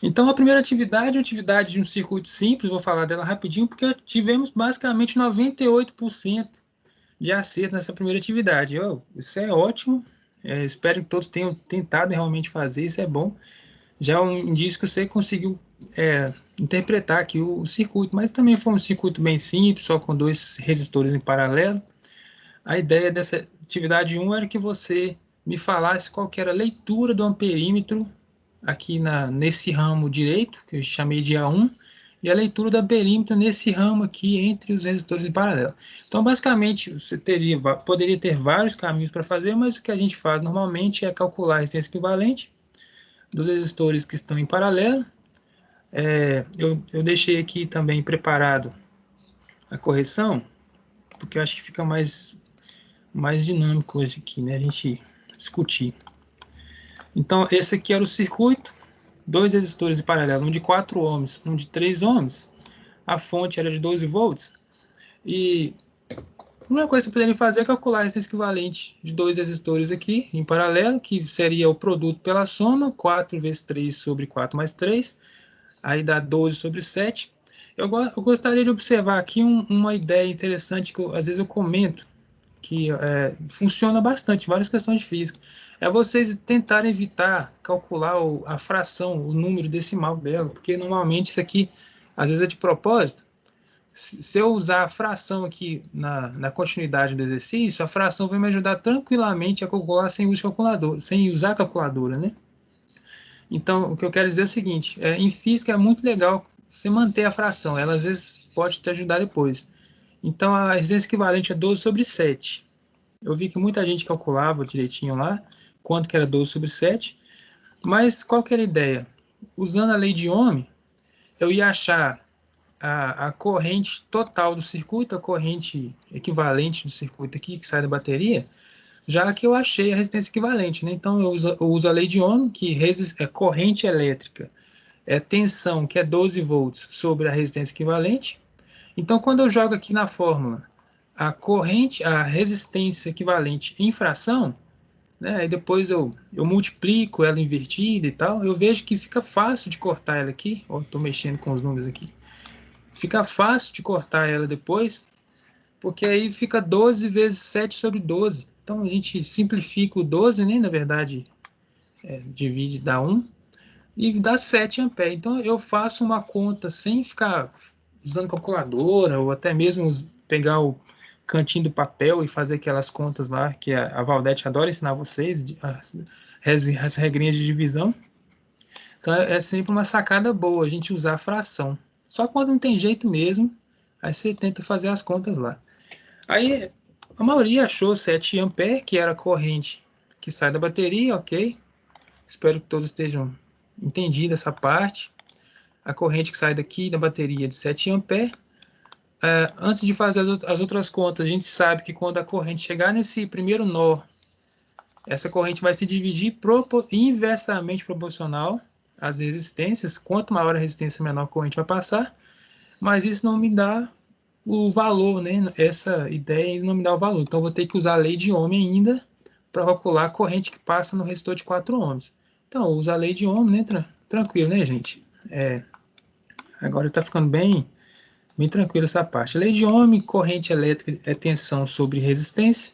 Então, a primeira atividade é a atividade de um circuito simples, vou falar dela rapidinho, porque tivemos basicamente 98% de acerto nessa primeira atividade. Isso é ótimo, espero que todos tenham tentado realmente fazer, isso é bom. Já é um indício que você conseguiu interpretar aqui o circuito, mas também foi um circuito bem simples, só com dois resistores em paralelo. A ideia dessa atividade 1 era que você me falasse qual que era a leitura do amperímetro aqui nesse ramo direito, que eu chamei de A1, e a leitura do amperímetro nesse ramo aqui entre os resistores em paralelo. Então, basicamente, você poderia ter vários caminhos para fazer, mas o que a gente faz normalmente é calcular a resistência equivalente dos resistores que estão em paralelo. Eu deixei aqui também preparado a correção, porque eu acho que fica mais dinâmico hoje aqui, né? A gente discutir. Então, esse aqui era o circuito, dois resistores em paralelo, um de 4 ohms, um de 3 ohms. A fonte era de 12 volts. E a primeira coisa que você poderia fazer é calcular a resistência equivalente de dois resistores aqui em paralelo, que seria o produto pela soma, 4 vezes 3 sobre 4 mais 3, aí dá 12 sobre 7. Eu gostaria de observar aqui uma ideia interessante que às vezes eu comento, que funciona bastante em várias questões de física, é vocês tentarem evitar calcular a fração, o número decimal dela, porque normalmente isso aqui, às vezes é de propósito. Se eu usar a fração aqui na continuidade do exercício, a fração vai me ajudar tranquilamente a calcular sem uso de calculador, sem usar a calculadora, né? Então, o que eu quero dizer é o seguinte, em física é muito legal você manter a fração, ela às vezes pode te ajudar depois. Então, a resistência equivalente é 12 sobre 7. Eu vi que muita gente calculava direitinho lá quanto que era 12 sobre 7, mas qual que era a ideia? Usando a lei de Ohm, eu ia achar a corrente total do circuito, a corrente equivalente do circuito aqui que sai da bateria, já que eu achei a resistência equivalente, né? Então eu uso a lei de Ohm, que é corrente elétrica, é tensão, que é 12 volts, sobre a resistência equivalente. Então, quando eu jogo aqui na fórmula a resistência equivalente em fração, né? Aí depois eu multiplico ela invertida e tal, eu vejo que fica fácil de cortar ela aqui. Estou mexendo com os números aqui. Fica fácil de cortar ela depois, porque aí fica 12 vezes 7 sobre 12. Então a gente simplifica o 12, né? Na verdade, divide, dá 1 e dá 7 amperes. Então eu faço uma conta sem ficar usando calculadora ou até mesmo pegar o cantinho do papel e fazer aquelas contas lá que a Valdete adora ensinar vocês, as regrinhas de divisão. Então é sempre uma sacada boa a gente usar a fração. Só quando não tem jeito mesmo, aí você tenta fazer as contas lá. Aí a maioria achou 7 amperes, que era a corrente que sai da bateria, ok. Espero que todos estejam entendido essa parte. A corrente que sai daqui da bateria é de 7 amperes. Antes de fazer as outras contas, a gente sabe que quando a corrente chegar nesse primeiro nó, essa corrente vai se dividir inversamente proporcional às resistências. Quanto maior a resistência, menor a corrente vai passar. Mas isso não me dá o valor, né? Essa ideia ainda não me dá o valor. Então, eu vou ter que usar a lei de Ohm ainda para calcular a corrente que passa no resistor de 4 ohms. Então, eu uso a lei de Ohm, né? Tranquilo, né, gente? Agora está ficando bem tranquilo essa parte. A lei de Ohm, corrente elétrica é tensão sobre resistência.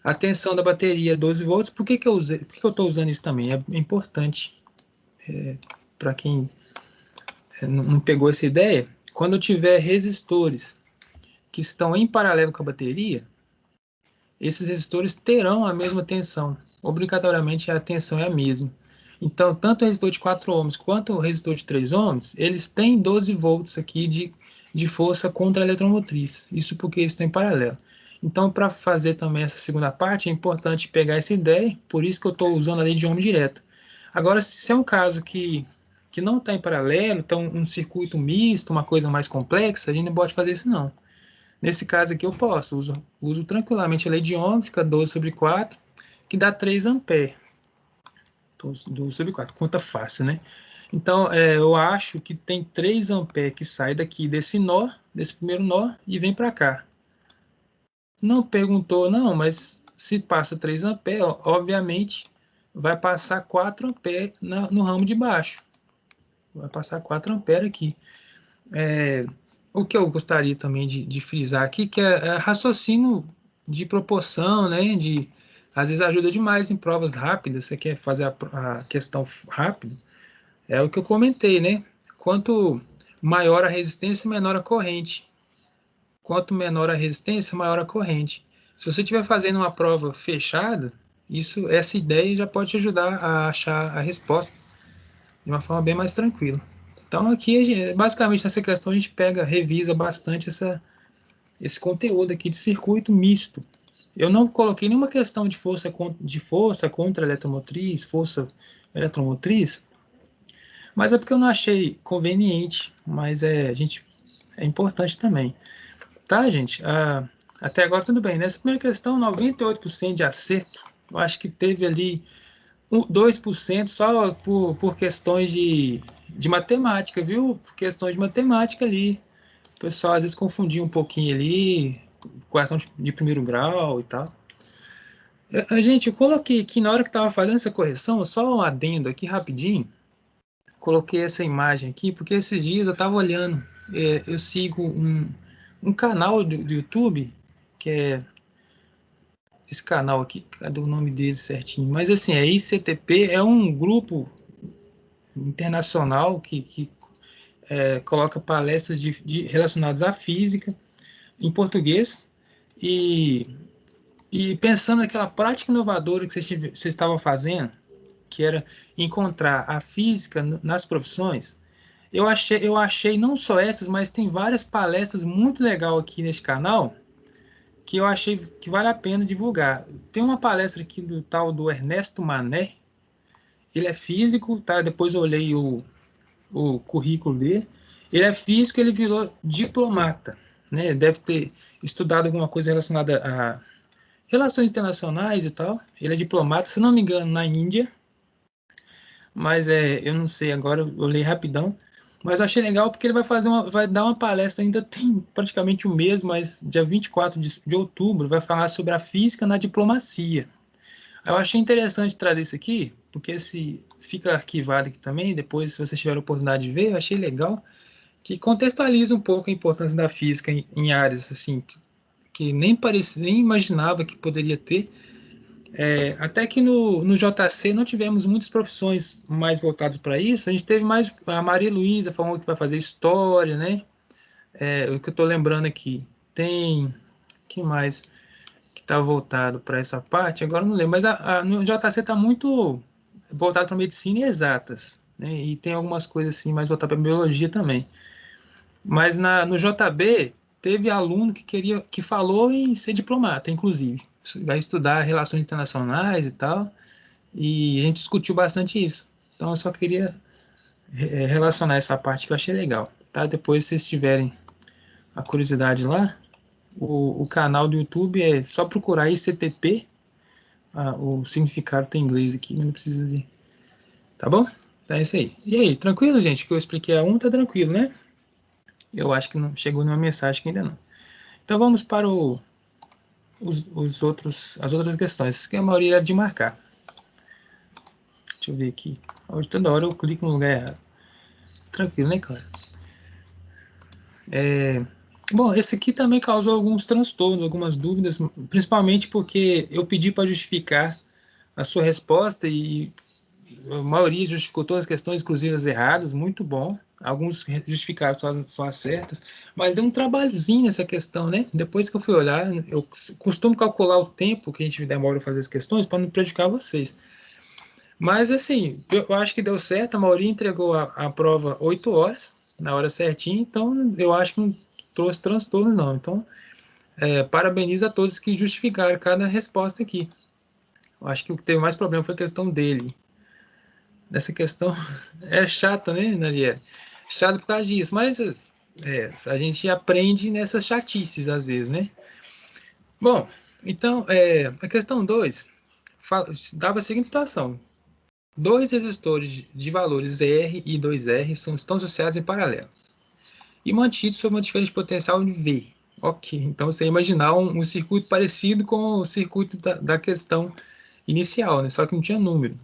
A tensão da bateria é 12 volts. Por que eu estou usando isso também? É importante para quem não pegou essa ideia. Quando eu tiver resistores que estão em paralelo com a bateria, esses resistores terão a mesma tensão. Obrigatoriamente a tensão é a mesma. Então, tanto o resistor de 4 ohms quanto o resistor de 3 ohms, eles têm 12 volts aqui de força contra a eletromotriz. Isso porque eles estão em paralelo. Então, para fazer também essa segunda parte, é importante pegar essa ideia, por isso que eu estou usando a lei de Ohm direto. Agora, se é um caso que não está em paralelo, então um circuito misto, uma coisa mais complexa, a gente não pode fazer isso não. Nesse caso aqui eu posso, uso tranquilamente a lei de Ohm, fica 12 sobre 4, que dá 3 amperes. 12 sobre 4, conta fácil, né? Então, eu acho que tem 3 amperes que sai daqui desse nó, desse primeiro nó, e vem para cá. Não perguntou, não, mas se passa 3 amperes, obviamente vai passar 4 amperes no ramo de baixo. vai passar 4 amperes aqui. O que eu gostaria também de frisar aqui, que é raciocínio de proporção, né? Às vezes ajuda demais em provas rápidas, você quer fazer a questão rápido, é o que eu comentei, né? Quanto maior a resistência, menor a corrente. Quanto menor a resistência, maior a corrente. Se você estiver fazendo uma prova fechada, essa ideia já pode te ajudar a achar a resposta de uma forma bem mais tranquila. Então aqui, basicamente nessa questão, a gente revisa bastante esse conteúdo aqui de circuito misto. Eu não coloquei nenhuma questão de força contra a eletromotriz, força eletromotriz, mas é porque eu não achei conveniente, mas é importante também. Tá, gente? Até agora tudo bem. Nessa primeira questão, 98% de acerto. Eu acho que teve ali 2% só por questões de matemática, viu? Por questões de matemática ali. O pessoal às vezes confundia um pouquinho ali, equação de primeiro grau e tal. Gente, eu coloquei aqui na hora que estava fazendo essa correção, só um adendo aqui rapidinho. Coloquei essa imagem aqui, porque esses dias eu estava olhando. Eu sigo um canal do YouTube, que é esse canal aqui, cadê o nome dele certinho? Mas assim, ICTP, é um grupo internacional que coloca palestras relacionadas à física em português e, e pensando naquela prática inovadora que vocês estavam fazendo, que era encontrar a física nas profissões. Eu achei não só essas, mas tem várias palestras muito legais aqui nesse canal que eu achei que vale a pena divulgar. Tem uma palestra aqui do tal do Ernesto Mané. Ele é físico, tá? Depois eu olhei o currículo dele. Ele é físico, ele virou diplomata, né? Ele deve ter estudado alguma coisa relacionada a relações internacionais e tal. Ele é diplomata, se não me engano, na Índia, mas eu não sei agora, eu olhei rapidão. Mas eu achei legal porque ele vai dar uma palestra, ainda tem praticamente um mês, mas dia 24 de outubro, vai falar sobre a física na diplomacia. Eu achei interessante trazer isso aqui, porque se fica arquivado aqui também, depois, se vocês tiverem a oportunidade de ver, eu achei legal, que contextualiza um pouco a importância da física em áreas assim que nem parecia, nem imaginava que poderia ter. Até que no JC não tivemos muitas profissões mais voltadas para isso. A gente teve mais a Maria Luísa falando que vai fazer história, né? O que eu estou lembrando aqui. Tem. Que mais que está voltado para essa parte? Agora eu não lembro. Mas no JC está muito voltado para medicina e exatas. Né? E tem algumas coisas assim mais voltadas para biologia também. Mas no JB teve aluno que falou em ser diplomata, inclusive. Vai estudar relações internacionais e tal. E a gente discutiu bastante isso. Então eu só queria relacionar essa parte que eu achei legal. Tá? Depois, se vocês tiverem a curiosidade lá, o canal do YouTube é só procurar ICTP. O significado tem em inglês aqui, mas não precisa de. Tá bom? Então é isso aí. E aí, tranquilo, gente? Que eu expliquei tá tranquilo, né? Eu acho que não chegou nenhuma mensagem que ainda não. Então vamos para as outras questões, que a maioria é de marcar. Deixa eu ver aqui. Toda hora eu clico no lugar errado. Tranquilo, né, cara? Bom, esse aqui também causou alguns transtornos, algumas dúvidas, principalmente porque eu pedi para justificar a sua resposta e a maioria justificou todas as questões, inclusive as erradas, muito bom. Alguns justificaram só as certas, mas deu um trabalhozinho nessa questão, né? Depois que eu fui olhar, eu costumo calcular o tempo que a gente demora a fazer as questões para não prejudicar vocês. Mas, assim, eu acho que deu certo, a maioria entregou a prova 8 horas, na hora certinha, então eu acho que não trouxe transtornos, não. Então, parabenizo a todos que justificaram cada resposta aqui. Eu acho que o que teve mais problema foi a questão dele. Nessa questão é chata, né, Nariel? Chato por causa disso, mas a gente aprende nessas chatices às vezes, né? Bom, então, a questão 2 dava a seguinte situação. Dois resistores de valores R e 2R estão associados em paralelo e mantidos sob uma diferença de potencial de V. Ok, então você imaginar um circuito parecido com o circuito da questão inicial, né? Só que não tinha número.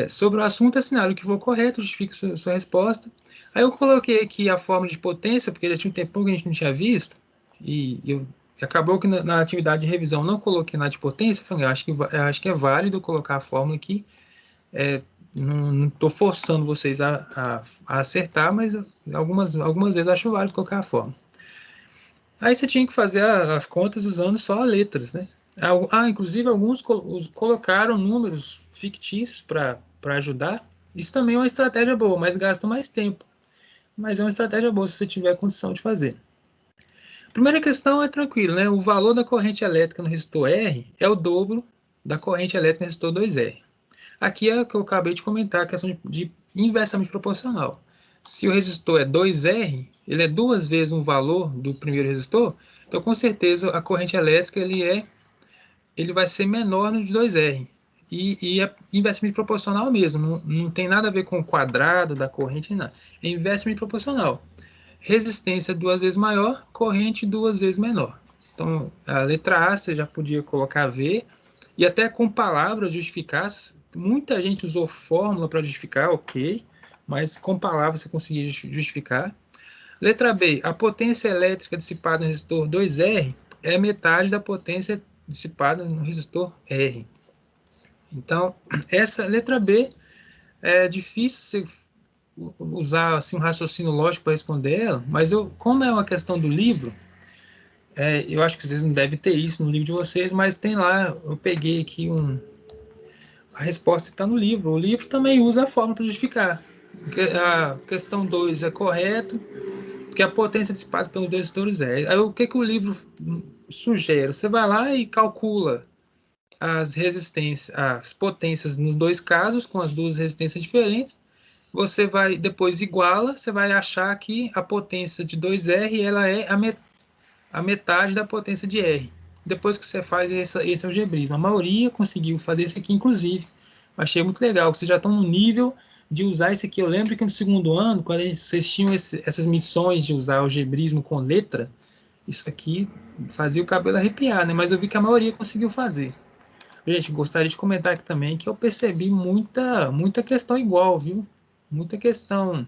Sobre o assunto, assinalar o que for correto, justifique sua resposta. Aí eu coloquei aqui a fórmula de potência, porque já tinha um tempão que a gente não tinha visto, e acabou que na atividade de revisão não coloquei nada de potência. Falei, acho que é válido colocar a fórmula aqui. Não estou forçando vocês a acertar, mas algumas vezes acho válido colocar a fórmula. Aí você tinha que fazer as contas usando só letras, né? Inclusive alguns colocaram números fictícios para ajudar. Isso também é uma estratégia boa, mas gasta mais tempo. Mas é uma estratégia boa se você tiver condição de fazer. A primeira questão é tranquilo, né? O valor da corrente elétrica no resistor R é o dobro da corrente elétrica no resistor 2R. Aqui é o que eu acabei de comentar, a questão de inversamente proporcional. Se o resistor é 2R, ele é duas vezes o valor do primeiro resistor, então com certeza a corrente elétrica ele vai ser menor no de 2R. E é inversamente proporcional mesmo, não tem nada a ver com o quadrado da corrente, nada. É inversamente proporcional. Resistência duas vezes maior, corrente duas vezes menor. Então, a letra A você já podia colocar V, e até com palavras justificar. Muita gente usou fórmula para justificar, ok, mas com palavras você conseguia justificar. Letra B, a potência elétrica dissipada no resistor 2R é metade da potência dissipada no resistor R. Então, essa letra B é difícil você usar assim, um raciocínio lógico para responder ela, mas como é uma questão do livro, eu acho que vocês não devem ter isso no livro de vocês, mas tem lá, eu peguei aqui a resposta está no livro. O livro também usa a fórmula para justificar. A questão 2 é correto, porque a potência dissipada pelos dois resistores é. Aí o que o livro sugere? Você vai lá e calcula as resistências, as potências nos dois casos, com as duas resistências diferentes. Você vai, depois iguala, você vai achar que a potência de 2R ela é a metade da potência de R. Depois que você faz esse algebrismo. A maioria conseguiu fazer isso aqui, inclusive. Achei muito legal, que vocês já estão no nível de usar isso aqui. Eu lembro que no segundo ano, quando vocês tinham essas missões de usar algebrismo com letra, isso aqui fazia o cabelo arrepiar, né? Mas eu vi que a maioria conseguiu fazer. Gente, gostaria de comentar aqui também que eu percebi muita questão igual, viu? Muita questão.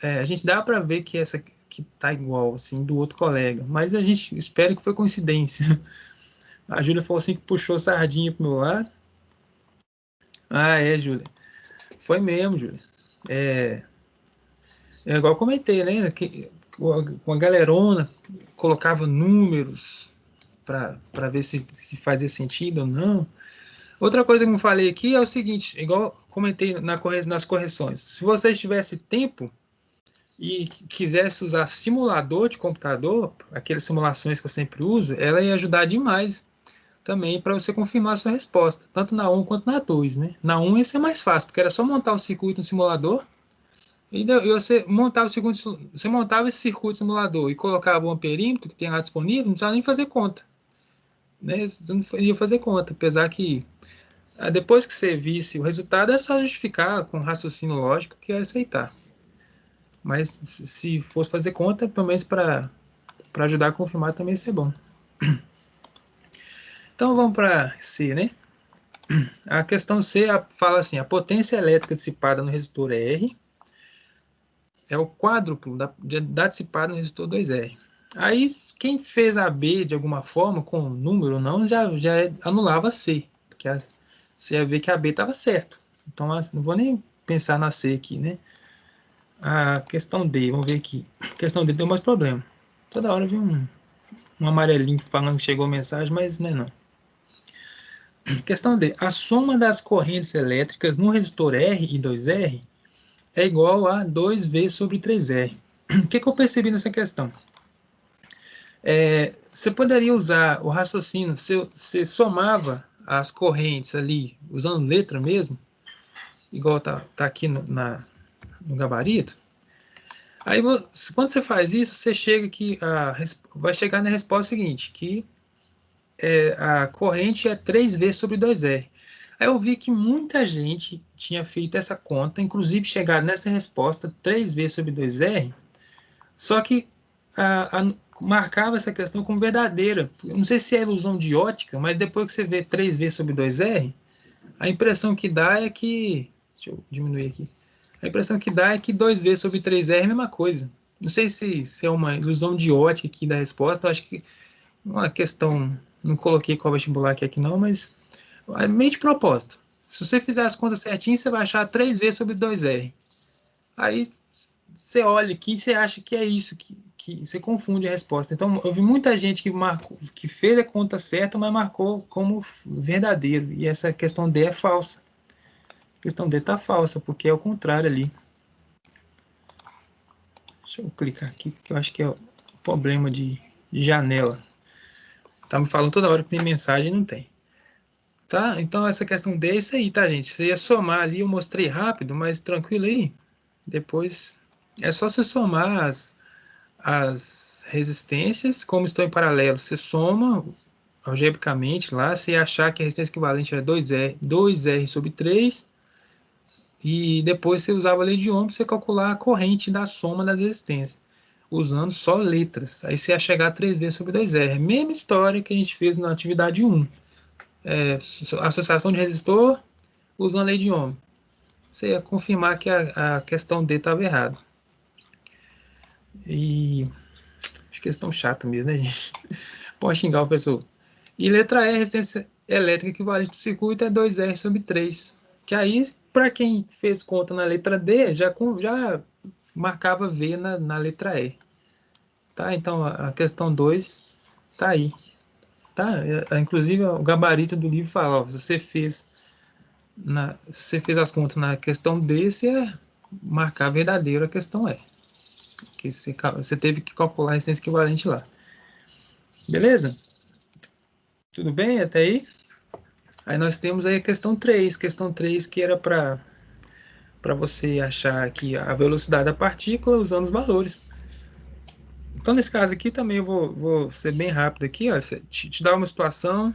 A gente dá para ver que essa que tá igual, assim, do outro colega, mas a gente espera que foi coincidência. A Júlia falou assim que puxou sardinha pro meu lado. Ah, Júlia. Foi mesmo, Júlia. É, é igual eu comentei, né? Que uma galerona colocava números para ver se fazia sentido ou não. Outra coisa que eu falei aqui é o seguinte, igual comentei nas correções. Se vocês tivessem tempo e quisesse usar simulador de computador, aquelas simulações que eu sempre uso, ela ia ajudar demais também para você confirmar a sua resposta, tanto na 1 quanto na 2, né? Na 1 ia ser mais fácil, porque era só montar o circuito no simulador e você montava você montava esse circuito no simulador e colocava o amperímetro que tem lá disponível, não precisava nem fazer conta, né? Você não ia fazer conta, apesar que depois que você visse o resultado, é só justificar com raciocínio lógico que é aceitar. Mas se fosse fazer conta, pelo menos para ajudar a confirmar também ia ser bom. Então vamos para C, né? A questão C fala assim: a potência elétrica dissipada no resistor R é o quádruplo da dissipada no resistor 2R. Aí, quem fez a B de alguma forma, com número ou não, já anulava a C, porque você ia ver que a B estava certo. Então, não vou nem pensar na C aqui, né? A questão D, vamos ver aqui. A questão D deu mais problema. Toda hora vi um amarelinho falando que chegou a mensagem, mas não é não. Questão D. A soma das correntes elétricas no resistor R e 2R é igual a 2V sobre 3R. O que eu percebi nessa questão? Você poderia usar o raciocínio, você somava as correntes ali, usando letra mesmo, igual tá aqui no gabarito. Aí, quando você faz isso, você chega aqui, vai chegar na resposta seguinte, que a corrente é 3V sobre 2R. Aí eu vi que muita gente tinha feito essa conta, inclusive chegado nessa resposta 3V sobre 2R, só que marcava essa questão como verdadeira. Eu não sei se é ilusão de ótica, mas depois que você vê 3V sobre 2R, A impressão que dá é que... Deixa eu diminuir aqui. A impressão que dá é que 2V sobre 3R é a mesma coisa. Não sei se é uma ilusão de ótica aqui da resposta. Eu acho que uma questão... Não coloquei qual vestibular aqui, aqui não, mas é meio de propósito. Se você fizer as contas certinho, você vai achar 3V sobre 2R. Aí você olha aqui e você acha que é isso, que você confunde a resposta. Então, eu vi muita gente que marcou, que fez a conta certa, mas marcou como verdadeiro. E essa questão D é falsa. A questão D está falsa, porque é o contrário ali. Deixa eu clicar aqui, porque eu acho que é o problema de janela. Tá me falando toda hora que tem mensagem e não tem. Tá? Então, essa questão D é isso aí, tá, gente? Você ia somar ali, eu mostrei rápido, mas tranquilo aí. Depois é só você somar as resistências, como estão em paralelo, você soma algebricamente lá, se achar que a resistência equivalente era 2R sobre 3, e depois você usava a lei de Ohm para você calcular a corrente da soma das resistências, usando só letras. Aí você ia chegar a 3V sobre 2R. Mesma história que a gente fez na atividade 1. Associação de resistor usando a lei de Ohm. Você ia confirmar que a questão D estava errada. E acho questão chata mesmo, né, gente? Pode xingar o professor. E letra E, resistência elétrica equivalente do circuito é 2R sobre 3. Que aí, para quem fez conta na letra D, já marcava V na letra E. Tá? Então, a questão 2 tá aí. Tá? Inclusive, o gabarito do livro fala, ó, se você fez as contas na questão D, você ia marcar verdadeiro a questão E. Que você teve que calcular a resistência equivalente lá. Beleza? Tudo bem até aí? Aí nós temos aí a questão 3. Questão 3 que era para você achar aqui a velocidade da partícula usando os valores. Então, nesse caso aqui também eu vou ser bem rápido aqui. Ó, te dar uma situação.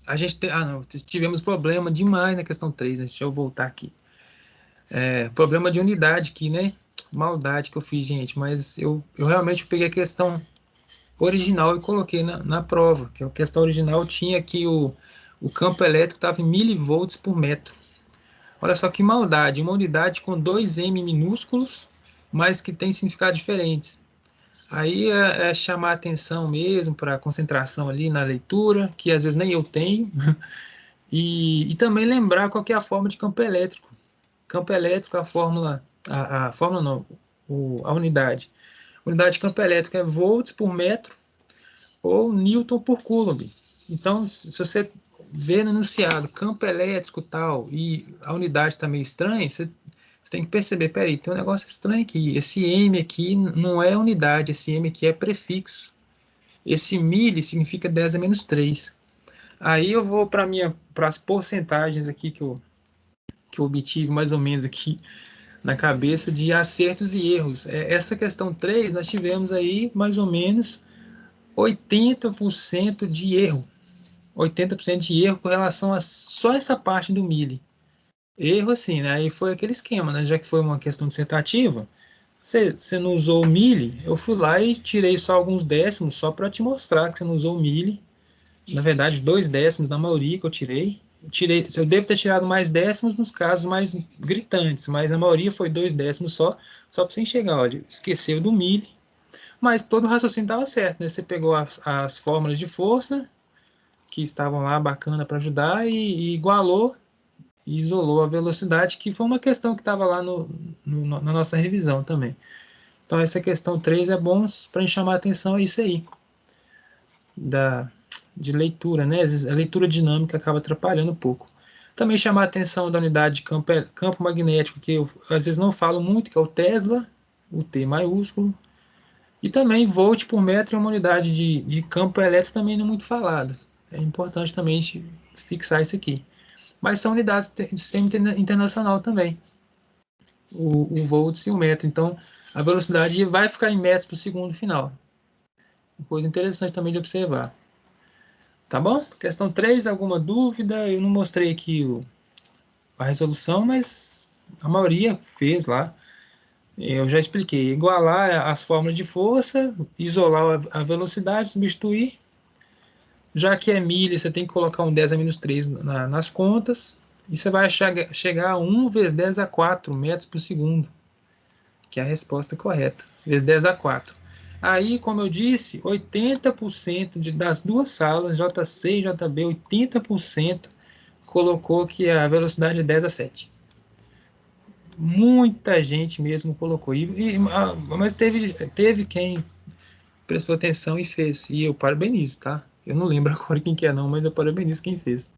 A gente tem... não, tivemos problema demais na questão 3. Né? Deixa eu voltar aqui. Problema de unidade aqui, né? Maldade que eu fiz, gente. Mas eu realmente peguei a questão original e coloquei na prova. Que a questão original tinha que o campo elétrico estava em milivolts por metro. Olha só que maldade, uma unidade com 2m minúsculos, mas que tem significados diferentes. Aí é chamar atenção mesmo para a concentração ali na leitura, que às vezes nem eu tenho, e também lembrar qual que é a forma de campo elétrico. Campo elétrico, a fórmula não, a unidade. A unidade de campo elétrico é volts por metro ou newton por coulomb. Então, se você vê no enunciado campo elétrico tal, e a unidade está meio estranha, você tem que perceber, peraí, tem um negócio estranho aqui, esse M aqui não é unidade, esse M aqui é prefixo. Esse mili significa 10 a menos 3. Aí eu vou para as porcentagens aqui que eu obtive mais ou menos aqui na cabeça de acertos e erros. Essa questão 3, nós tivemos aí mais ou menos 80% de erro. 80% de erro com relação a só essa parte do mili. Erro assim, né? Aí foi aquele esquema, né? Já que foi uma questão dissertativa, você não usou o mili, eu fui lá e tirei só alguns décimos só para te mostrar que você não usou o mili. Na verdade, 2 décimos na maioria que eu tirei. Eu devo ter tirado mais décimos nos casos mais gritantes, mas a maioria foi 2 décimos só para você enxergar. Olha, esqueceu do mili, mas todo o raciocínio estava certo, né? Você pegou as fórmulas de força, que estavam lá bacana para ajudar, e igualou e isolou a velocidade, que foi uma questão que estava lá na nossa revisão também. Então, essa questão 3 é bom para chamar a atenção a isso aí, de leitura, né? Às vezes a leitura dinâmica acaba atrapalhando um pouco. Também chamar a atenção da unidade de campo magnético, que eu às vezes não falo muito, que é o Tesla, o T maiúsculo. E também volt por metro é uma unidade de campo elétrico também não muito falada. É importante também a gente fixar isso aqui. Mas são unidades de sistema internacional também, o volts e o metro. Então, a velocidade vai ficar em metros por segundo final. Uma coisa interessante também de observar. Tá bom? Questão 3, alguma dúvida? Eu não mostrei aqui a resolução, mas a maioria fez lá. Eu já expliquei. Igualar as fórmulas de força, isolar a velocidade, substituir. Já que é milha, você tem que colocar um 10 a menos 3 nas contas, e você vai chegar a 1 vezes 10 a 4 metros por segundo, que é a resposta correta, vezes 10 a 4. Aí, como eu disse, 80% das duas salas, JC e JB, 80% colocou que a velocidade é 10 a 7. Muita gente mesmo colocou. Mas teve quem prestou atenção e fez. E eu parabenizo, tá? Eu não lembro agora quem que é não, mas eu parabenizo quem fez.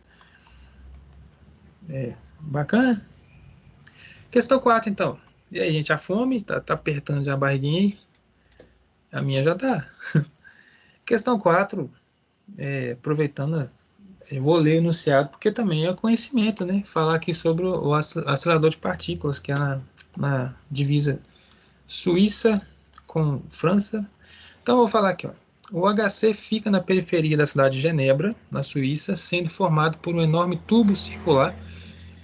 Bacana? Questão 4 então. E aí, gente, a fome tá apertando já a barriguinha aí? A minha já tá. Questão 4, aproveitando, eu vou ler o enunciado, porque também é conhecimento, né? Falar aqui sobre o acelerador de partículas, que é na divisa Suíça com França. Então, eu vou falar aqui, ó. O HC fica na periferia da cidade de Genebra, na Suíça, sendo formado por um enorme tubo circular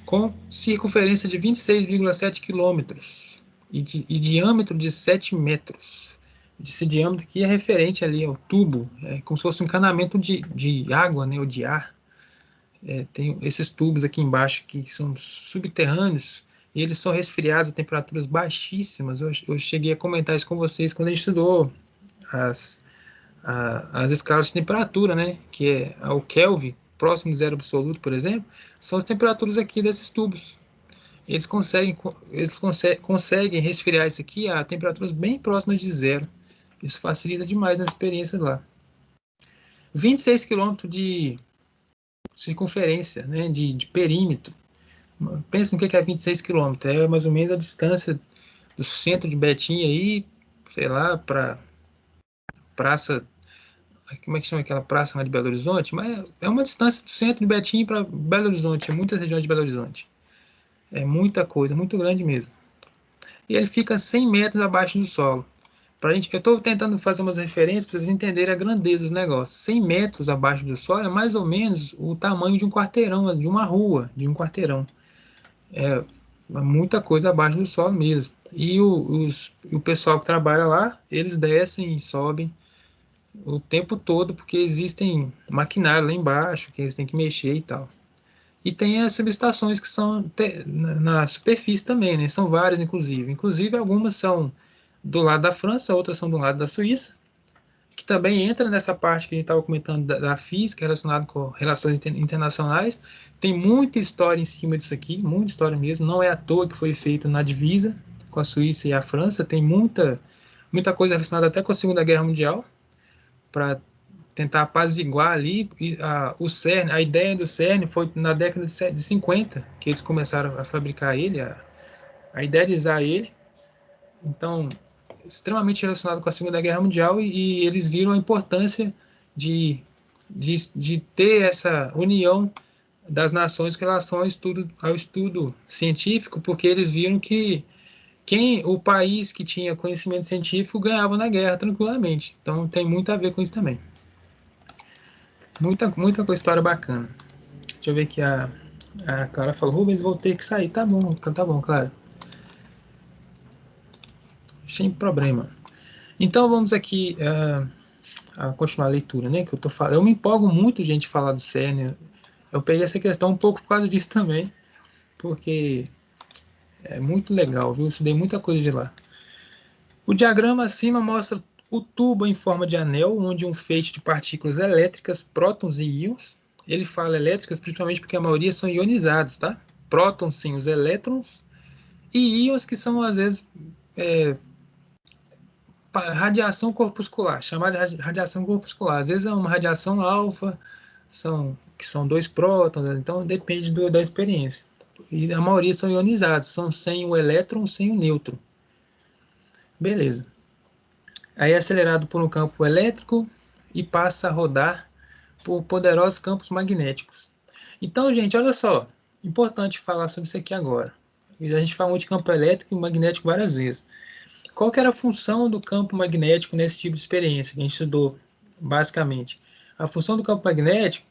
com circunferência de 26,7 quilômetros e diâmetro de 7 metros. Esse diâmetro aqui é referente ali ao tubo, como se fosse um encanamento de água, né, ou de ar. Tem esses tubos aqui embaixo que são subterrâneos e eles são resfriados a temperaturas baixíssimas. Eu cheguei a comentar isso com vocês quando a gente estudou as, as escalas de temperatura, né? Que é o Kelvin, próximo de zero absoluto, por exemplo, são as temperaturas aqui desses tubos. Eles conseguem resfriar isso aqui a temperaturas bem próximas de zero. Isso facilita demais nas experiências lá. 26 quilômetros de circunferência, né? De perímetro. Pensa no que é 26 quilômetros. É mais ou menos a distância do centro de Betim aí, sei lá, para praça. Como é que chama aquela praça lá de Belo Horizonte? Mas é uma distância do centro de Betim para Belo Horizonte, é muitas regiões de Belo Horizonte. É muita coisa, muito grande mesmo. E ele fica 100 metros abaixo do solo. Eu estou tentando fazer umas referências para vocês entenderem a grandeza do negócio. 100 metros abaixo do solo é mais ou menos o tamanho de um quarteirão, de uma rua, de um quarteirão. É muita coisa abaixo do solo mesmo. E o pessoal que trabalha lá, eles descem e sobem o tempo todo, porque existem maquinário lá embaixo, que eles têm que mexer e tal. E tem as subestações que são na superfície também, né? São várias, inclusive. Inclusive, algumas são do lado da França, outras são do lado da Suíça, que também entra nessa parte que a gente estava comentando da física relacionada com relações internacionais. Tem muita história em cima disso aqui, muita história mesmo. Não é à toa que foi feito na divisa com a Suíça e a França. Tem muita coisa relacionada até com a Segunda Guerra Mundial, para tentar apaziguar ali. O CERN, a ideia do CERN foi na década de 50 que eles começaram a fabricar ele, a idealizar ele. Então, extremamente relacionado com a Segunda Guerra Mundial, e eles viram a importância de ter essa união das nações com relação ao estudo científico, porque eles viram que o país que tinha conhecimento científico ganhava na guerra tranquilamente. Então tem muito a ver com isso também. Muita história bacana. Deixa eu ver aqui, a Clara falou: Rubens, vou ter que sair. Tá bom, Clara. Sem problema. Então vamos aqui a continuar a leitura, né? Que eu tô falando. Eu me empolgo muito, gente, falar do CERN. Eu peguei essa questão um pouco por causa disso também, porque é muito legal, viu? Eu estudei muita coisa de lá. O diagrama acima mostra o tubo em forma de anel, onde um feixe de partículas elétricas, prótons e íons. Ele fala elétricas principalmente porque a maioria são ionizados, tá? Prótons sim, os elétrons, e íons que são às vezes radiação corpuscular, chamada de radiação corpuscular. Às vezes é uma radiação alfa, que são dois prótons, então depende da experiência. E a maioria são ionizados, são sem o elétron, sem o nêutron. Beleza. Aí é acelerado por um campo elétrico e passa a rodar por poderosos campos magnéticos. Então, gente, olha só, importante falar sobre isso aqui agora. A gente falou de campo elétrico e magnético várias vezes. Qual que era a função do campo magnético nesse tipo de experiência que a gente estudou, basicamente? A função do campo magnético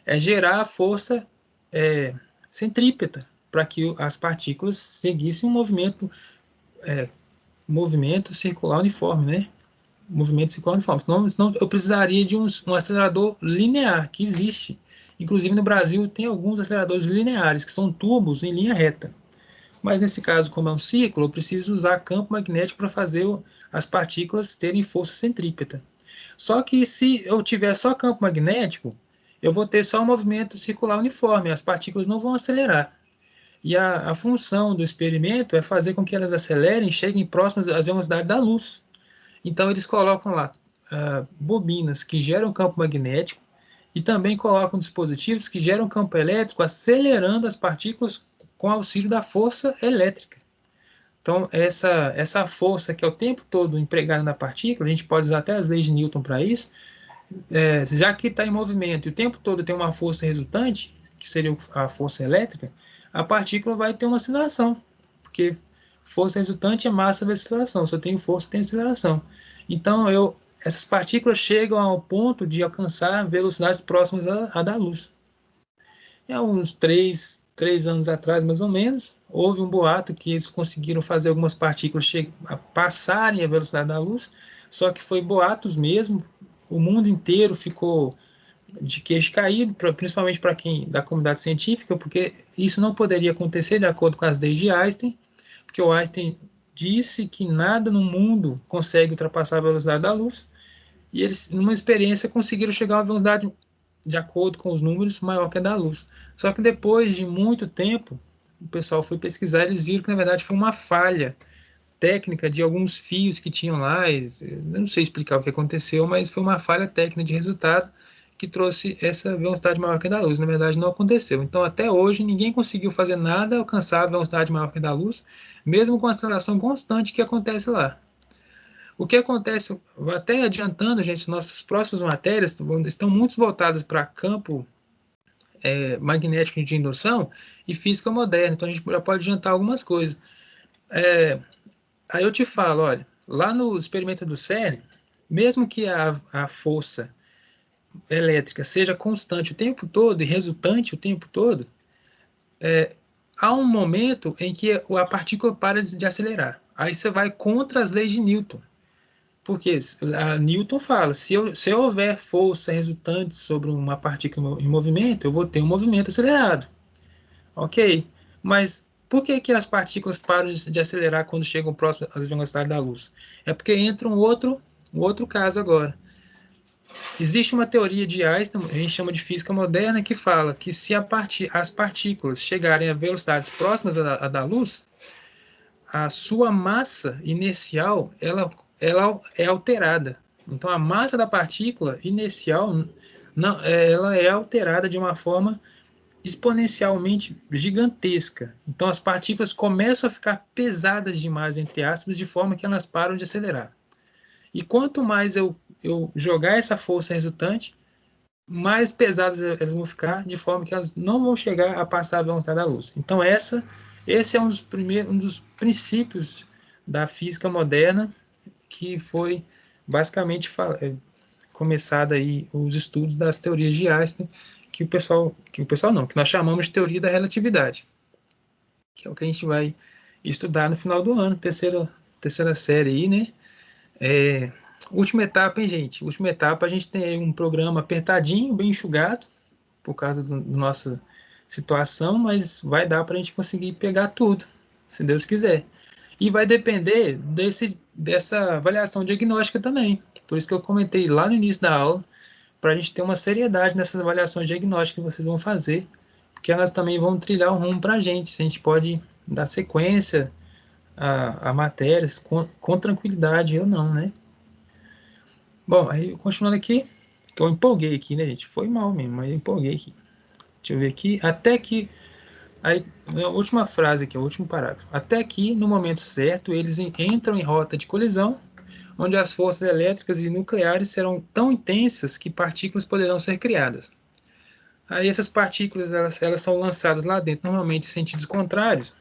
é gerar a força centrípeta para que as partículas seguissem um movimento circular uniforme, né? movimento circular uniforme. Senão eu precisaria de um acelerador linear, que existe. Inclusive no Brasil tem alguns aceleradores lineares, que são tubos em linha reta. Mas nesse caso, como é um ciclo, eu preciso usar campo magnético para fazer as partículas terem força centrípeta. Só que se eu tiver só campo magnético, eu vou ter só um movimento circular uniforme, as partículas não vão acelerar. E a função do experimento é fazer com que elas acelerem e cheguem próximas à velocidade da luz. Então eles colocam lá bobinas que geram campo magnético e também colocam dispositivos que geram campo elétrico acelerando as partículas com auxílio da força elétrica. Então, essa força que é o tempo todo empregada na partícula, a gente pode usar até as leis de Newton para isso, já que está em movimento e o tempo todo tem uma força resultante, que seria a força elétrica, a partícula vai ter uma aceleração, porque força resultante é massa vezes aceleração. Se eu tenho força, eu tenho aceleração. Então, essas partículas chegam ao ponto de alcançar velocidades próximas à da luz. Há uns 3 anos atrás, mais ou menos, houve um boato que eles conseguiram fazer algumas partículas passarem a velocidade da luz, só que foi boatos mesmo. O mundo inteiro ficou de queixo caído, principalmente para quem da comunidade científica, porque isso não poderia acontecer de acordo com as leis de Einstein, porque o Einstein disse que nada no mundo consegue ultrapassar a velocidade da luz, e eles, numa experiência, conseguiram chegar a uma velocidade, de acordo com os números, maior que a da luz. Só que depois de muito tempo, o pessoal foi pesquisar, eles viram que, na verdade, foi uma falha técnica de alguns fios que tinham lá. Eu não sei explicar o que aconteceu, mas foi uma falha técnica de resultado que trouxe essa velocidade maior que a da luz. Na verdade, não aconteceu. Então, até hoje, ninguém conseguiu fazer nada alcançar a velocidade maior que a da luz, mesmo com a aceleração constante que acontece lá. O que acontece, até adiantando, gente, nossas próximas matérias estão muito voltadas para campo magnético de indução e física moderna, então a gente já pode adiantar algumas coisas. Aí eu te falo, olha, lá no experimento do CERN, mesmo que a força elétrica seja constante o tempo todo e resultante o tempo todo, há um momento em que a partícula para de acelerar. Aí você vai contra as leis de Newton. Porque a Newton fala, se houver força resultante sobre uma partícula em movimento, eu vou ter um movimento acelerado. Ok? Mas por que as partículas param de acelerar quando chegam próximo às velocidades da luz? É porque entra um outro caso agora. Existe uma teoria de Einstein, a gente chama de física moderna, que fala que se as partículas chegarem a velocidades próximas à da luz, a sua massa inercial ela é alterada. Então, a massa da partícula inicial não, ela é alterada de uma forma exponencialmente gigantesca. Então, as partículas começam a ficar pesadas demais, entre aspas, de forma que elas param de acelerar. E quanto mais eu jogar essa força resultante, mais pesadas elas vão ficar, de forma que elas não vão chegar a passar a velocidade da luz. Então, esse é um dos princípios da física moderna, que foi basicamente começado aí os estudos das teorias de Einstein, que o pessoal não, que nós chamamos de teoria da relatividade, que é o que a gente vai estudar no final do ano, terceira série aí, né? Última etapa, hein, gente? Última etapa, a gente tem aí um programa apertadinho, bem enxugado, por causa da nossa situação, mas vai dar para a gente conseguir pegar tudo, se Deus quiser. E vai depender dessa avaliação diagnóstica também. Por isso que eu comentei lá no início da aula, para a gente ter uma seriedade nessas avaliações diagnósticas que vocês vão fazer, porque elas também vão trilhar um rumo para a gente, se a gente pode dar sequência a matérias com tranquilidade ou não, né? Bom, aí continuando aqui, que eu empolguei aqui, né, gente? Foi mal mesmo, mas eu empolguei aqui. Deixa eu ver aqui. Até que. Aí, a última frase aqui, o último parágrafo. Até que, no momento certo, eles entram em rota de colisão, onde as forças elétricas e nucleares serão tão intensas que partículas poderão ser criadas. Aí essas partículas elas são lançadas lá dentro, normalmente em sentidos contrários,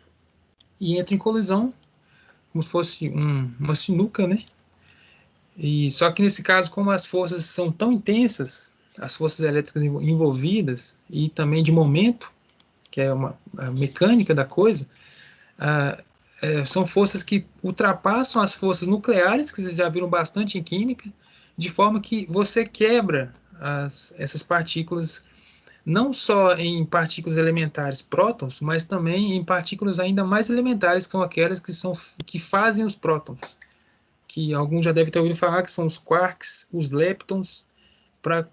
e entram em colisão, como se fosse uma sinuca, né? E só que nesse caso, como as forças são tão intensas, as forças elétricas envolvidas, e também de momento, que é a mecânica da coisa, são forças que ultrapassam as forças nucleares, que vocês já viram bastante em química, de forma que você quebra essas partículas, não só em partículas elementares, prótons, mas também em partículas ainda mais elementares, que são aquelas que fazem os prótons, que alguns já devem ter ouvido falar, que são os quarks, os leptons.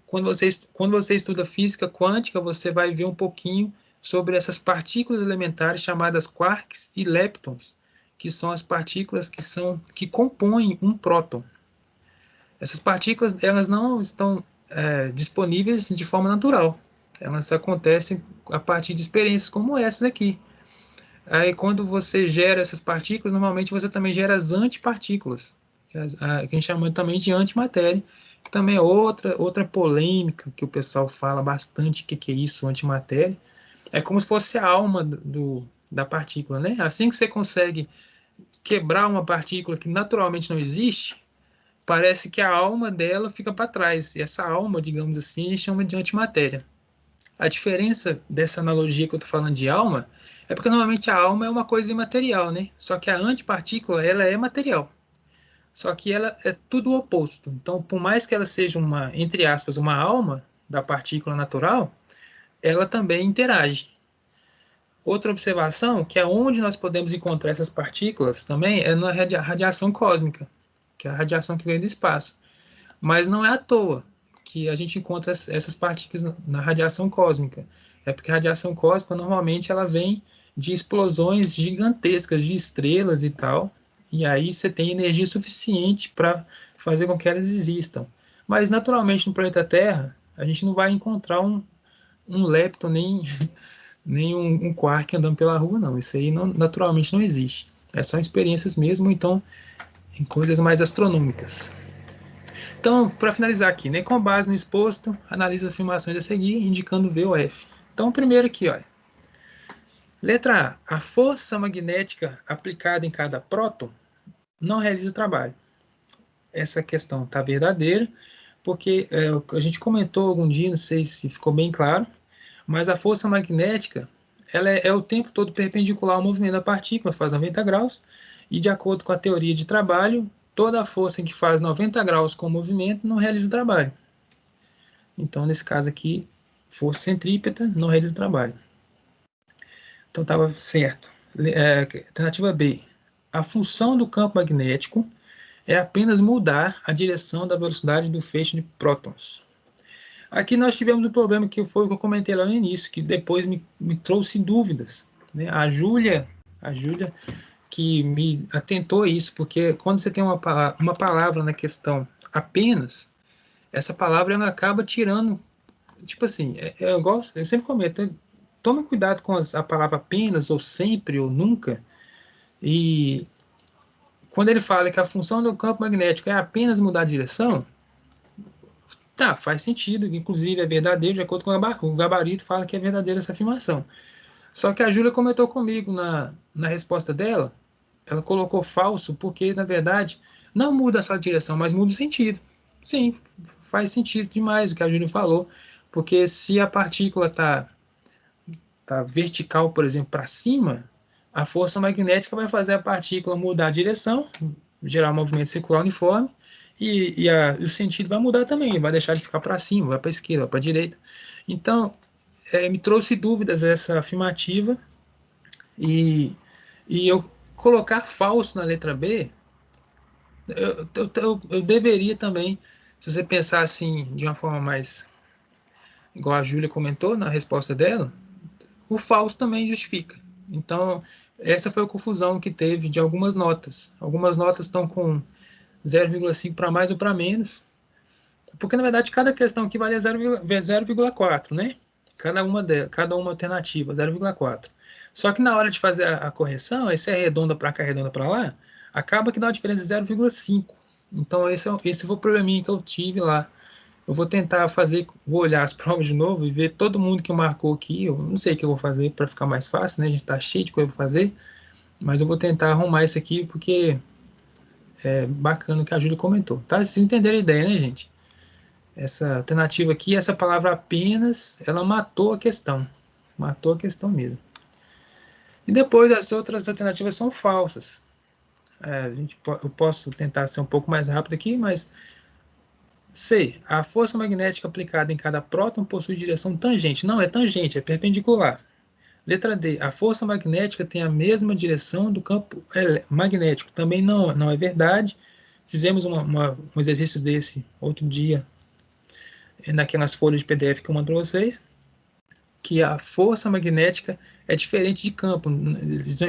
Quando você estuda física quântica, você vai ver um pouquinho sobre essas partículas elementares chamadas quarks e leptons, que são as partículas que compõem um próton. Essas partículas, elas não estão disponíveis de forma natural. Elas acontecem a partir de experiências como essas aqui. Aí, quando você gera essas partículas, normalmente você também gera as antipartículas, que a gente chama também de antimatéria, que também é outra polêmica que o pessoal fala bastante, que é isso, antimatéria. É como se fosse a alma da partícula, né? Assim que você consegue quebrar uma partícula que naturalmente não existe, parece que a alma dela fica para trás. E essa alma, digamos assim, a gente chama de antimatéria. A diferença dessa analogia que eu estou falando de alma é porque normalmente a alma é uma coisa imaterial, né? Só que a antipartícula, ela é material. Só que ela é tudo o oposto. Então, por mais que ela seja uma, entre aspas, uma alma da partícula natural, ela também interage. Outra observação, que é onde nós podemos encontrar essas partículas também, é na radiação cósmica, que é a radiação que vem do espaço. Mas não é à toa que a gente encontra essas partículas na radiação cósmica. É porque a radiação cósmica normalmente ela vem de explosões gigantescas de estrelas e tal, e aí você tem energia suficiente para fazer com que elas existam. Mas naturalmente no planeta Terra a gente não vai encontrar um lepton nem um quark andando pela rua, não. Isso aí naturalmente não existe. É só experiências mesmo, então em coisas mais astronômicas. Então, para finalizar aqui, né, com base no exposto, analise as afirmações a seguir, indicando V ou F. Então, primeiro aqui, olha. Letra A. A força magnética aplicada em cada próton não realiza trabalho. Essa questão está verdadeira, porque a gente comentou algum dia, não sei se ficou bem claro, mas a força magnética ela é o tempo todo perpendicular ao movimento da partícula, faz 90 graus, e de acordo com a teoria de trabalho, toda a força que faz 90 graus com o movimento não realiza trabalho. Então, nesse caso aqui, força centrípeta não realiza trabalho. Então, estava certo. Alternativa B. A função do campo magnético é apenas mudar a direção da velocidade do feixe de prótons. Aqui nós tivemos um problema que foi o que eu comentei lá no início, que depois me trouxe dúvidas. Né? A Júlia que me atentou a isso, porque quando você tem uma palavra na questão apenas, essa palavra ela acaba tirando. Tipo assim, eu sempre comento, tome cuidado com a palavra apenas, ou sempre, ou nunca. E quando ele fala que a função do campo magnético é apenas mudar a direção, tá, faz sentido, inclusive é verdadeiro, de acordo com o gabarito, fala que é verdadeira essa afirmação. Só que a Júlia comentou comigo na resposta dela, ela colocou falso, porque na verdade não muda só a direção, mas muda o sentido. Sim, faz sentido demais o que a Júlia falou, porque se a partícula tá vertical, por exemplo, para cima, a força magnética vai fazer a partícula mudar a direção, gerar um movimento circular uniforme, o sentido vai mudar também, vai deixar de ficar para cima, vai para a esquerda, vai para a direita. Então, me trouxe dúvidas essa afirmativa, e, e eu colocar falso na letra B, eu deveria também, se você pensar assim, de uma forma mais, igual a Júlia comentou na resposta dela, o falso também justifica. Então, essa foi a confusão que teve de algumas notas. Algumas notas estão com 0,5 para mais ou para menos, porque na verdade cada questão aqui vale 0,4, né? Cada uma alternativa, 0,4. Só que na hora de fazer a correção, aí se é redonda para cá, redonda para lá, acaba que dá uma diferença de 0,5. Então esse foi o probleminha que eu tive lá. Eu vou tentar fazer, vou olhar as provas de novo e ver todo mundo que marcou aqui. Eu não sei o que eu vou fazer para ficar mais fácil, né? A gente tá cheio de coisa para fazer, mas eu vou tentar arrumar isso aqui porque é bacana o que a Júlia comentou. Tá? Vocês entenderam a ideia, né, gente? Essa alternativa aqui, essa palavra apenas, ela matou a questão. Matou a questão mesmo. E depois as outras alternativas são falsas. Eu posso tentar ser um pouco mais rápido aqui, mas C. A força magnética aplicada em cada próton possui direção tangente. Não é tangente, é perpendicular. Letra D. A força magnética tem a mesma direção do campo magnético. Também não é verdade. Fizemos um exercício desse outro dia, naquelas folhas de PDF que eu mando para vocês, que a força magnética é diferente de campo.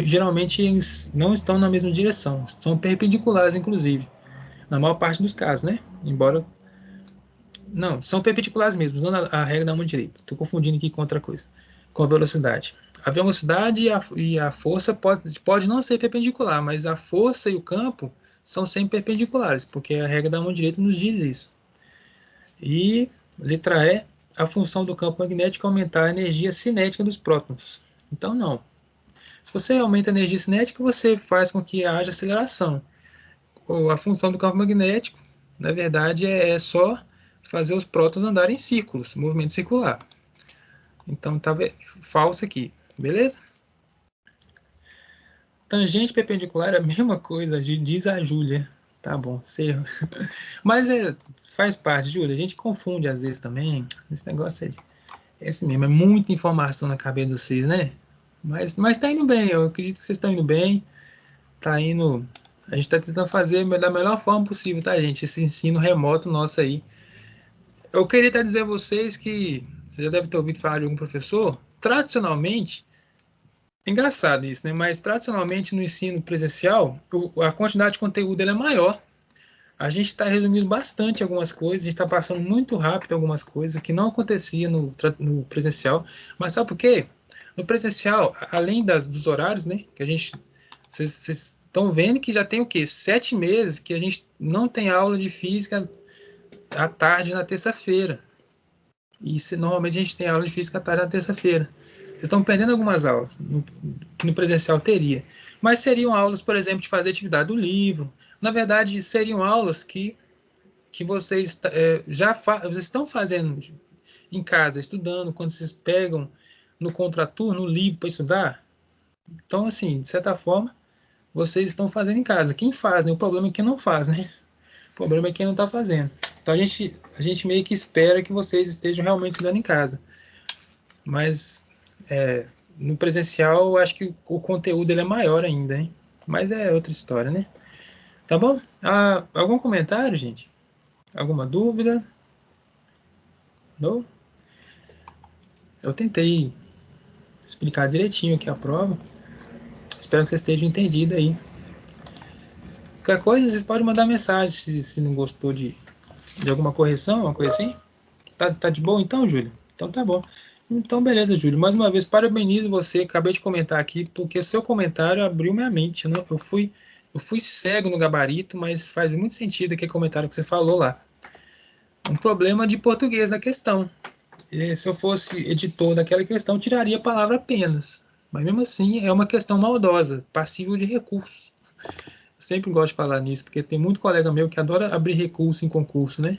Geralmente eles não estão na mesma direção, são perpendiculares, inclusive, na maior parte dos casos, né? Embora. Não, são perpendiculares mesmo, usando a regra da mão direita. Estou confundindo aqui com outra coisa, com a velocidade. A velocidade e a força pode não ser perpendicular, mas a força e o campo são sempre perpendiculares, porque a regra da mão direita nos diz isso. E letra E, a função do campo magnético é aumentar a energia cinética dos prótons. Então, não. Se você aumenta a energia cinética, você faz com que haja aceleração. A função do campo magnético, na verdade, é só fazer os prótons andarem em círculos, movimento circular. Então, tá falso aqui, beleza? Tangente perpendicular é a mesma coisa, diz a Júlia. Tá bom, sei. Mas faz parte, Júlia. A gente confunde às vezes também. Esse negócio esse mesmo, é muita informação na cabeça de vocês, né? Mas tá indo bem, eu acredito que vocês estão indo bem. Tá indo. A gente tá tentando fazer da melhor forma possível, tá, gente? Esse ensino remoto nosso aí. Eu queria até dizer a vocês que você já deve ter ouvido falar de algum professor. Tradicionalmente, é engraçado isso, né? Mas tradicionalmente no ensino presencial, a quantidade de conteúdo é maior. A gente está resumindo bastante algumas coisas, a gente está passando muito rápido algumas coisas, o que não acontecia no presencial. Mas sabe por quê? No presencial, além dos horários, né? Que a gente. Vocês estão vendo que já tem o quê? 7 meses que a gente não tem aula de física à tarde na terça-feira. E normalmente a gente tem aula de física à tarde na terça-feira. Vocês estão perdendo algumas aulas que no presencial teria. Mas seriam aulas, por exemplo, de fazer atividade do livro. Na verdade, seriam aulas que vocês vocês estão fazendo em casa, estudando, quando vocês pegam no contraturno, no livro para estudar. Então, assim, de certa forma, vocês estão fazendo em casa. Quem faz, né? O problema é quem não faz, né? O problema é quem não está fazendo. Então, a gente meio que espera que vocês estejam realmente estudando em casa. Mas no presencial, eu acho que o conteúdo ele é maior ainda, hein? Mas é outra história, né? Tá bom? Algum comentário, gente? Alguma dúvida? Não? Eu tentei explicar direitinho aqui a prova. Espero que vocês estejam entendido aí. Qualquer coisa, vocês podem mandar mensagem se não gostou de alguma correção, uma coisa assim. Tá de boa então, Júlio? Então tá bom. Então, beleza, Júlio. Mais uma vez, parabenizo você. Acabei de comentar aqui, porque seu comentário abriu minha mente. Eu fui cego no gabarito, mas faz muito sentido aquele comentário que você falou lá. Um problema de português na questão. E se eu fosse editor daquela questão, tiraria a palavra apenas. Mas mesmo assim, é uma questão maldosa, passível de recurso. Eu sempre gosto de falar nisso, porque tem muito colega meu que adora abrir recurso em concurso, né?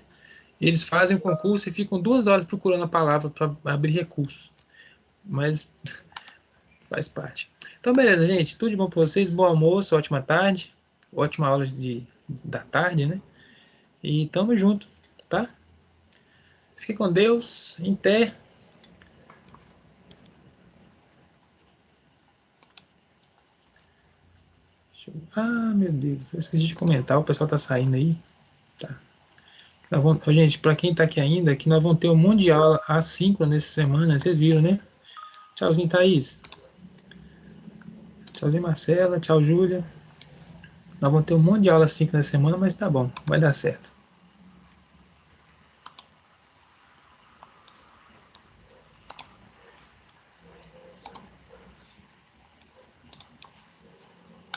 Eles fazem o concurso e ficam 2 horas procurando a palavra para abrir recurso. Mas faz parte. Então, beleza, gente. Tudo de bom para vocês. Bom almoço, ótima tarde. Ótima aula da tarde, né? E tamo junto, tá? Fique com Deus. Até. Meu Deus. Eu esqueci de comentar. O pessoal tá saindo aí. Tá. Gente, para quem tá aqui ainda, que nós vamos ter um monte de aula assíncrona nessa semana. Vocês viram, né? Tchauzinho, Thaís. Tchauzinho, Marcela. Tchau, Júlia. Nós vamos ter um monte de aula assíncrona nessa semana, mas tá bom. Vai dar certo.